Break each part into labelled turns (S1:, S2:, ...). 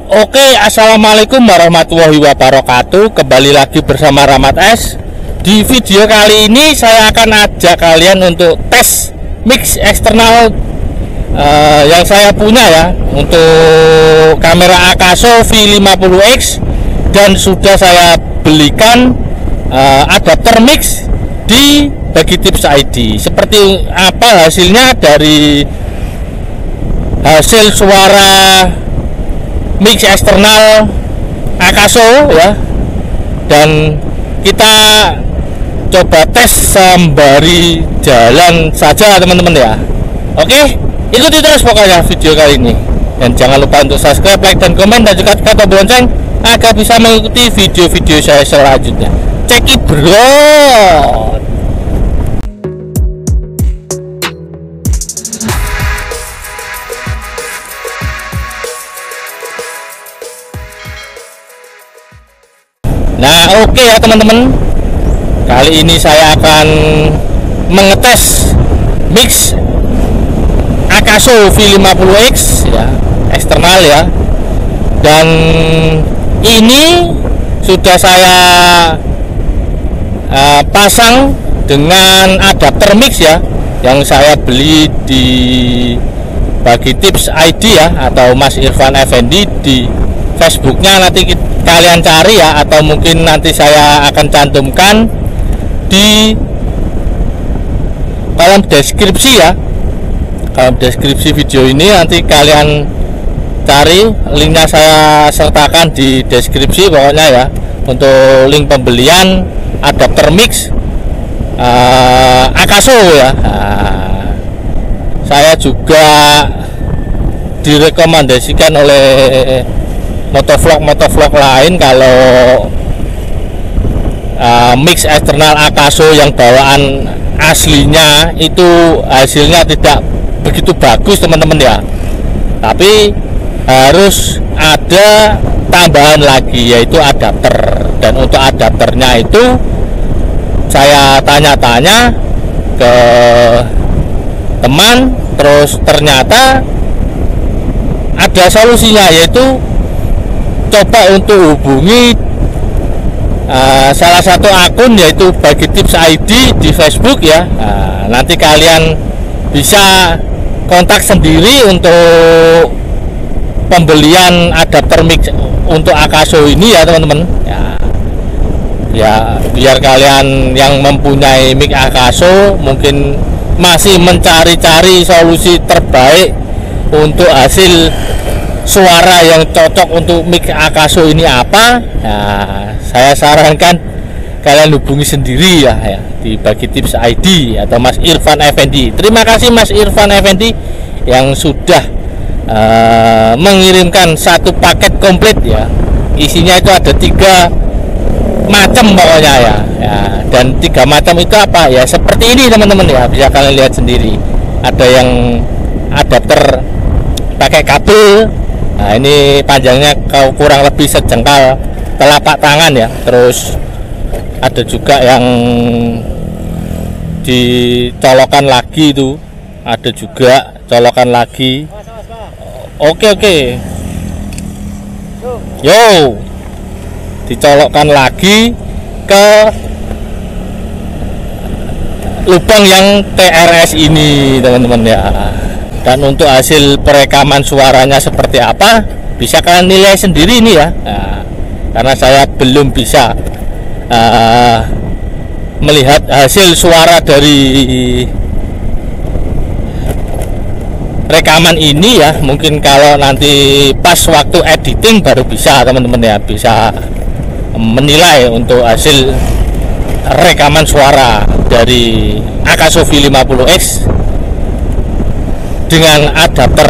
S1: Oke, assalamualaikum warahmatullahi wabarakatuh. Kembali lagi bersama Rahmat S. Di video kali ini saya akan ajak kalian untuk tes mix eksternal yang saya punya ya, untuk kamera Akaso V50X, dan sudah saya belikan adapter mix di Bagitips ID. Seperti apa hasilnya dari hasil suara mix eksternal Akaso ya, dan kita coba tes sembari jalan saja teman-teman ya. Oke, ikuti terus pokoknya video kali ini, dan jangan lupa untuk subscribe, like, dan komen, dan juga tekan tombol lonceng agar bisa mengikuti video-video saya selanjutnya. Check it bro. Nah, oke ya teman-teman, kali ini saya akan mengetes mix Akaso V50X ya, eksternal ya, dan ini sudah saya pasang dengan adapter mix ya, yang saya beli di Bagitips ID ya, atau Mas Irfan Effendi. Di Facebooknya nanti kalian cari ya, atau mungkin nanti saya akan cantumkan di kolom deskripsi ya, kolom deskripsi video ini. Nanti kalian cari linknya, saya sertakan di deskripsi pokoknya ya, untuk link pembelian adapter mix Akaso ya. Saya juga direkomendasikan oleh motovlog lain kalau mix eksternal Akaso yang bawaan aslinya itu hasilnya tidak begitu bagus teman-teman ya, tapi harus ada tambahan lagi, yaitu adapter. Dan untuk adapternya itu saya tanya-tanya ke teman, terus ternyata ada solusinya, yaitu coba untuk hubungi salah satu akun, yaitu Bagitips ID di Facebook ya. Nanti kalian bisa kontak sendiri untuk pembelian adapter mix untuk Akaso ini ya teman-teman ya, biar kalian yang mempunyai mic Akaso mungkin masih mencari-cari solusi terbaik untuk hasil suara yang cocok untuk mic Akaso ini apa. Nah, saya sarankan kalian hubungi sendiri ya, di Bagitips ID atau Mas Irfan Effendi. Terima kasih Mas Irfan Effendi yang sudah mengirimkan satu paket komplit ya. Isinya itu ada 3 macam pokoknya ya, dan 3 macam itu apa ya, seperti ini teman-teman ya, bisa kalian lihat sendiri. Ada yang adapter pakai kabel. Nah, ini panjangnya kurang lebih sejengkal telapak tangan ya. Terus ada juga yang dicolokan lagi itu, ada juga colokan lagi. Oke. Yo, dicolokkan lagi ke lubang yang TRS ini teman-teman ya. Dan untuk hasil perekaman suaranya seperti apa, bisa kalian nilai sendiri ini ya. Karena saya belum bisa melihat hasil suara dari rekaman ini ya. Mungkin kalau nanti pas waktu editing baru bisa teman-teman ya, bisa menilai untuk hasil rekaman suara dari Akaso V50X dengan adapter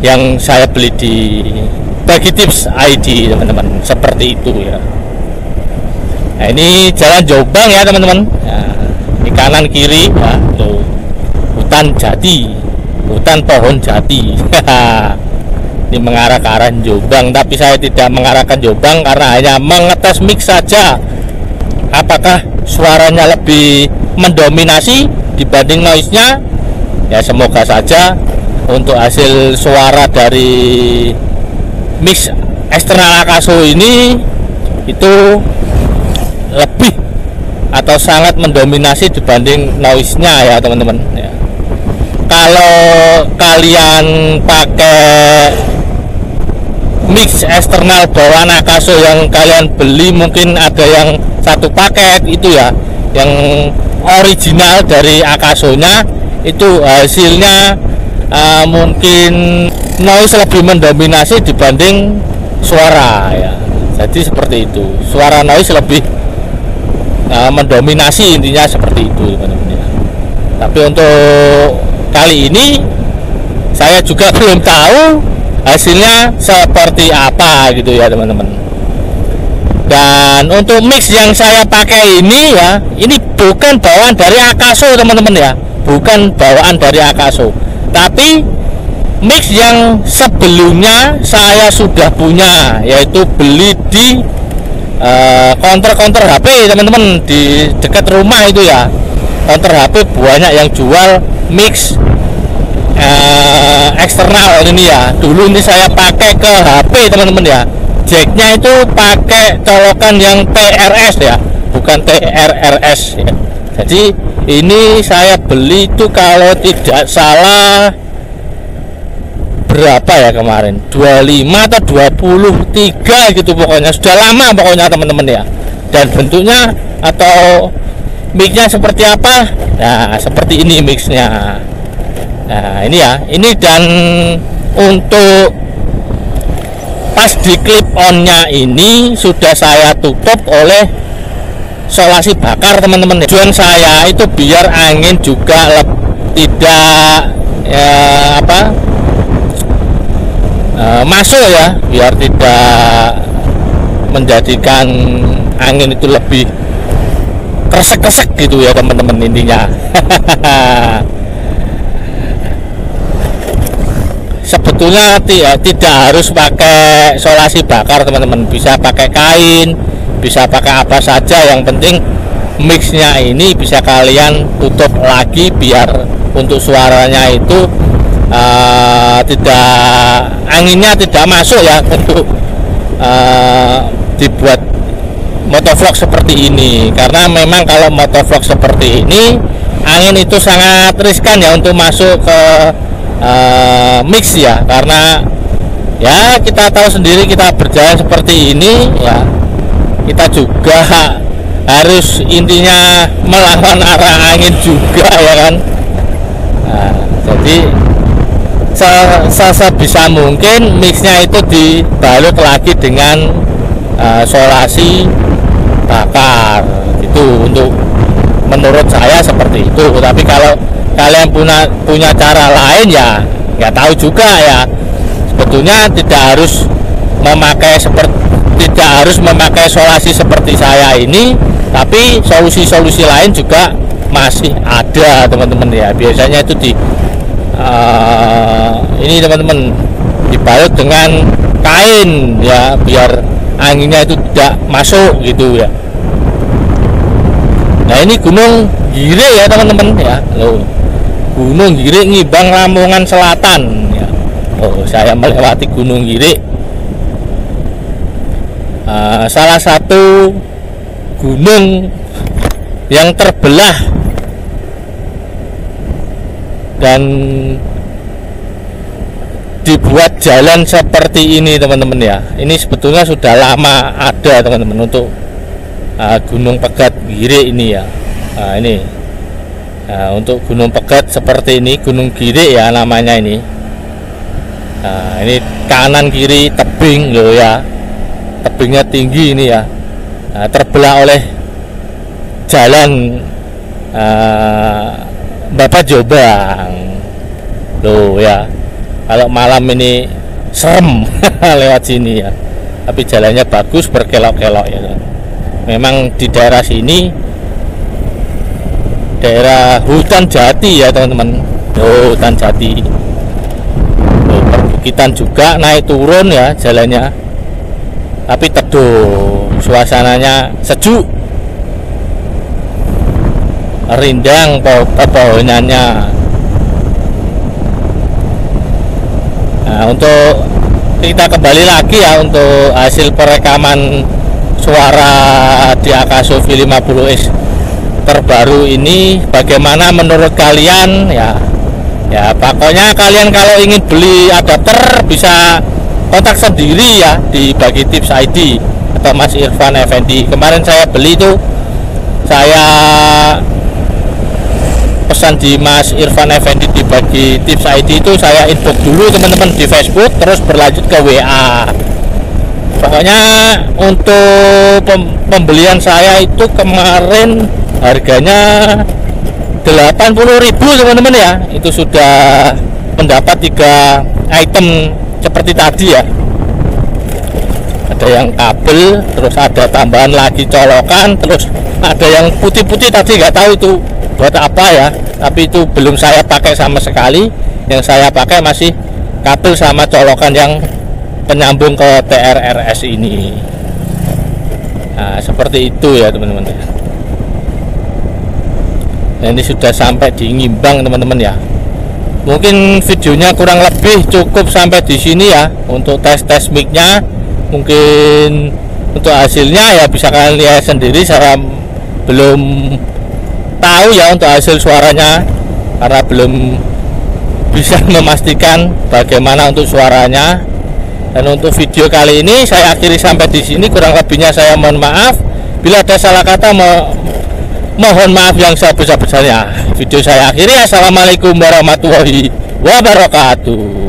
S1: yang saya beli di Bagitips ID teman-teman, seperti itu ya. Nah, ini jalan Jombang ya teman-teman ya, di kanan kiri ya, tuh hutan jati, hutan pohon jati. Ini mengarah ke arah Jombang, tapi saya tidak mengarahkan Jombang karena hanya mengetes mix saja, apakah suaranya lebih mendominasi dibanding noise-nya. Ya semoga saja untuk hasil suara dari mix eksternal Akaso ini itu lebih atau sangat mendominasi dibanding noise-nya ya teman-teman ya. Kalau kalian pakai mix eksternal bawaan Akaso yang kalian beli, mungkin ada yang satu paket itu ya, yang original dari Akaso-nya, itu hasilnya mungkin noise lebih mendominasi dibanding suara ya. Jadi seperti itu, suara noise lebih mendominasi, intinya seperti itu teman-teman ya. Tapi untuk kali ini saya juga belum tahu hasilnya seperti apa gitu ya teman-teman. Dan untuk mix yang saya pakai ini ya, ini bukan bawaan dari Akaso teman-teman ya, bukan bawaan dari Akaso, tapi mix yang sebelumnya saya sudah punya, yaitu beli di counter HP teman-teman, di dekat rumah itu ya, counter HP banyak yang jual mix eksternal ini ya. Dulu ini saya pakai ke HP teman-teman ya, jacknya itu pakai colokan yang TRS ya, bukan TRRS ya. Jadi ini saya beli itu kalau tidak salah berapa ya kemarin, 25 atau 23 gitu pokoknya, sudah lama pokoknya teman-teman ya. Dan bentuknya atau mixnya seperti apa, nah seperti ini mixnya. Nah ini ya, ini. Dan untuk pas di clip on nya ini sudah saya tutup oleh solasi bakar teman-teman. Tujuan saya itu biar angin juga tidak masuk ya, biar tidak menjadikan angin itu lebih kresek-kresek gitu ya teman-teman intinya. Sebetulnya tidak harus pakai solasi bakar teman-teman, bisa pakai kain, bisa pakai apa saja, yang penting mixnya ini bisa kalian tutup lagi biar untuk suaranya itu anginnya tidak masuk ya, untuk dibuat motovlog seperti ini. Karena memang kalau motovlog seperti ini angin itu sangat riskan ya untuk masuk ke mix ya, karena ya kita tahu sendiri, kita berjalan seperti ini ya, kita juga harus intinya melawan arah angin juga ya kan. Nah, jadi sebisa mungkin mixnya itu dibalut lagi dengan solasi bakar itu, untuk menurut saya seperti itu. Tapi kalau kalian punya cara lain ya nggak tahu juga ya. Sebetulnya tidak harus memakai solasi seperti saya ini, tapi solusi-solusi lain juga masih ada teman-teman ya. Biasanya itu ini teman-teman dibalut dengan kain ya, biar anginnya itu tidak masuk gitu ya. Nah ini Gunung Gire ya teman-teman ya, loh, Gunung Gire Ngibang Lamongan Selatan ya. Oh, saya melewati Gunung Gire, salah satu gunung yang terbelah dan dibuat jalan seperti ini teman-teman ya. Ini sebetulnya sudah lama ada teman-teman, untuk Gunung Pegat Gire ini ya. Nah, ini untuk Gunung Pegat seperti ini, Gunung Gire ya namanya ini. Nah, ini kanan kiri tebing loh ya, tebingnya tinggi ini ya. Nah, terbelah oleh jalan Bapak Jombang loh ya. Kalau malam ini serem lewat sini ya, tapi jalannya bagus, berkelok-kelok ya. Memang di daerah sini daerah hutan jati ya teman-teman. Oh, hutan jati, perbukitan juga, naik turun ya jalannya, tapi teduh, suasananya sejuk, rindang pohonannya. Nah, untuk kita kembali lagi ya untuk hasil perekaman suara di Akaso V50S terbaru ini, bagaimana menurut kalian ya? Ya pokoknya kalian kalau ingin beli adapter bisa kontak sendiri ya di Bagi Tips ID atau Mas Irfan Effendi. Kemarin saya beli itu, saya pesan di Mas Irfan Effendi di Bagi Tips ID itu, saya inbox dulu teman-teman di Facebook, terus berlanjut ke WA. Pokoknya untuk pembelian saya itu kemarin harganya 80.000 teman-teman ya. Itu sudah mendapat 3 item seperti tadi ya. Ada yang kabel, terus ada tambahan lagi colokan, terus ada yang putih-putih tadi nggak tahu itu buat apa ya, tapi itu belum saya pakai sama sekali. Yang saya pakai masih kabel sama colokan yang penyambung ke TRRS ini. Nah seperti itu ya teman-teman. Nah, ini sudah sampai di Ngimbang teman-teman ya. Mungkin videonya kurang lebih cukup sampai di sini ya untuk tes micnya. Mungkin untuk hasilnya ya bisa kalian lihat sendiri, saya belum tahu ya untuk hasil suaranya karena belum bisa memastikan bagaimana untuk suaranya. Dan untuk video kali ini saya akhiri sampai di sini, kurang lebihnya saya mohon maaf. Bila ada salah kata mohon maaf yang sebesar-besarnya. Video saya akhiri. Assalamualaikum warahmatullahi wabarakatuh.